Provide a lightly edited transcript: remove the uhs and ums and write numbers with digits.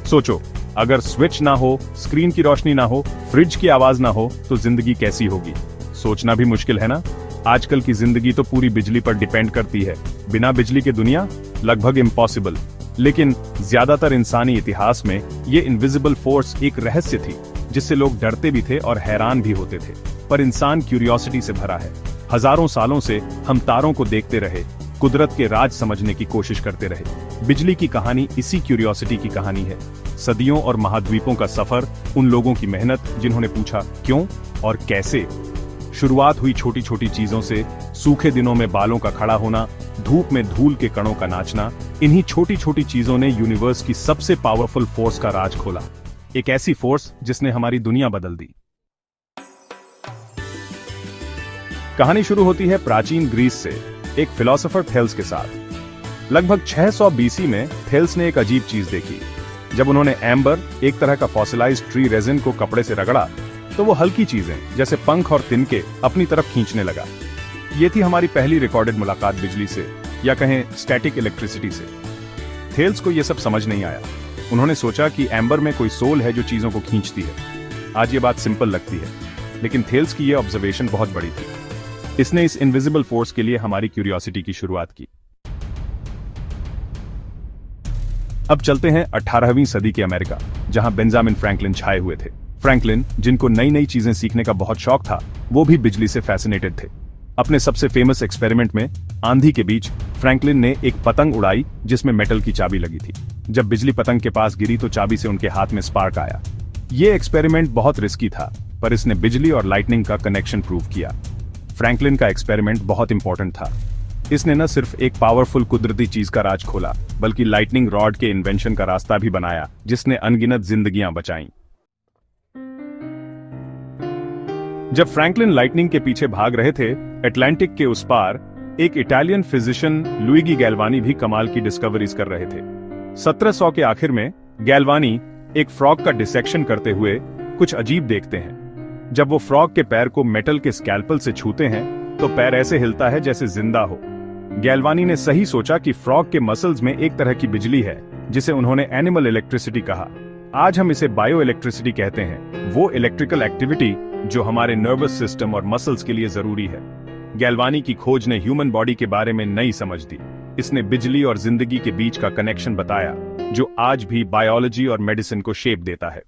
सोचो, अगर स्विच ना हो, स्क्रीन की रोशनी ना हो, फ्रिज की आवाज ना हो, तो जिंदगी कैसी होगी? सोचना भी मुश्किल है ना। आजकल की जिंदगी तो पूरी बिजली पर डिपेंड करती है। बिना बिजली के दुनिया लगभग इम्पॉसिबल। लेकिन ज्यादातर इंसानी इतिहास में ये इनविजिबल फोर्स एक रहस्य थी, जिससे लोग डरते भी थे और हैरान भी होते थे। पर इंसान क्यूरियोसिटी से भरा है। हजारों सालों से हम तारों को देखते रहे, कुदरत के राज समझने की कोशिश करते रहे। बिजली की कहानी इसी क्यूरियोसिटी की कहानी है। सदियों और महाद्वीपों का सफर, उन लोगों की मेहनत जिन्होंने पूछा क्यों और कैसे। शुरुआत हुई छोटी छोटी चीजों से, सूखे दिनों में बालों का खड़ा होना, धूप में धूल के कणों का नाचना। इन्हीं छोटी छोटी चीजों ने यूनिवर्स की सबसे पावरफुल फोर्स का राज खोला। एक ऐसी फोर्स जिसने हमारी दुनिया बदल दी। कहानी शुरू होती है प्राचीन ग्रीस से, एक फिलोसोफर थेल्स के साथ। लगभग 600 बीसी में थेल्स ने एक अजीब चीज देखी। जब उन्होंने एम्बर, एक तरह का फॉसिलाइज्ड ट्री रेजिन को कपड़े से रगड़ा, तो वो हल्की चीजें जैसे पंख और तिनके अपनी तरफ खींचने लगा। ये थी हमारी पहली रिकॉर्डेड मुलाकात बिजली से, या कहें स्टैटिक इलेक्ट्रिसिटी से। थेल्स को ये सब समझ नहीं आया। उन्होंने सोचा कि एम्बर में कोई सोल है जो चीजों को खींचती है। आज ये बात सिंपल लगती है, लेकिन थेल्स की ये ऑब्जर्वेशन बहुत बड़ी थी। इसने इस इनविजिबल फोर्स के लिए हमारी क्यूरियोसिटी की शुरुआत की। अब चलते हैं 18वीं सदी के अमेरिका, जहां बेंजामिन फ्रैंकलिन छाए हुए थे। फ्रैंकलिन, जिनको नई नई चीजें सीखने का बहुत शौक था, वो भी बिजली से फैसिनेटेड थे। अपने सबसे फेमस एक्सपेरिमेंट में आंधी के बीच फ्रैंकलिन ने एक पतंग उड़ाई जिसमें मेटल की चाबी लगी थी। जब बिजली पतंग के पास गिरी तो चाबी से उनके हाथ में स्पार्क आया। ये एक्सपेरिमेंट बहुत रिस्की था, पर इसने बिजली और लाइटनिंग का कनेक्शन प्रूव किया। फ्रैंकलिन का एक्सपेरिमेंट बहुत इंपॉर्टेंट था। इसने न सिर्फ एक पावरफुल कुदरती चीज का राज खोला, बल्कि लाइटनिंग रॉड के इन्वेंशन का रास्ता भी बनाया, जिसने अनगिनत जिंदगियां बचाईं। जब फ्रैंकलिन लाइटनिंग के पीछे भाग रहे थे, अटलांटिक के उस पार एक इटालियन फिजिशियन लुइगी गैल्वानी भी कमाल की डिस्कवरीज कर रहे थे। 1700 के आखिर में गैल्वानी एक फ्रॉग का डिसेक्शन करते हुए कुछ अजीब देखते हैं। जब वो फ्रॉग के पैर को मेटल के स्कैल्पल से छूते हैं, तो पैर ऐसे हिलता है जैसे जिंदा हो। गैल्वानी ने सही सोचा कि फ्रॉग के मसल्स में एक तरह की बिजली है, जिसे उन्होंने एनिमल इलेक्ट्रिसिटी कहा। आज हम इसे बायो इलेक्ट्रिसिटी कहते हैं, वो इलेक्ट्रिकल एक्टिविटी जो हमारे नर्वस सिस्टम और मसल्स के लिए जरूरी है। गैल्वानी की खोज ने ह्यूमन बॉडी के बारे में नई समझ दी। इसने बिजली और जिंदगी के बीच का कनेक्शन बताया, जो आज भी बायोलॉजी और मेडिसिन को शेप देता है।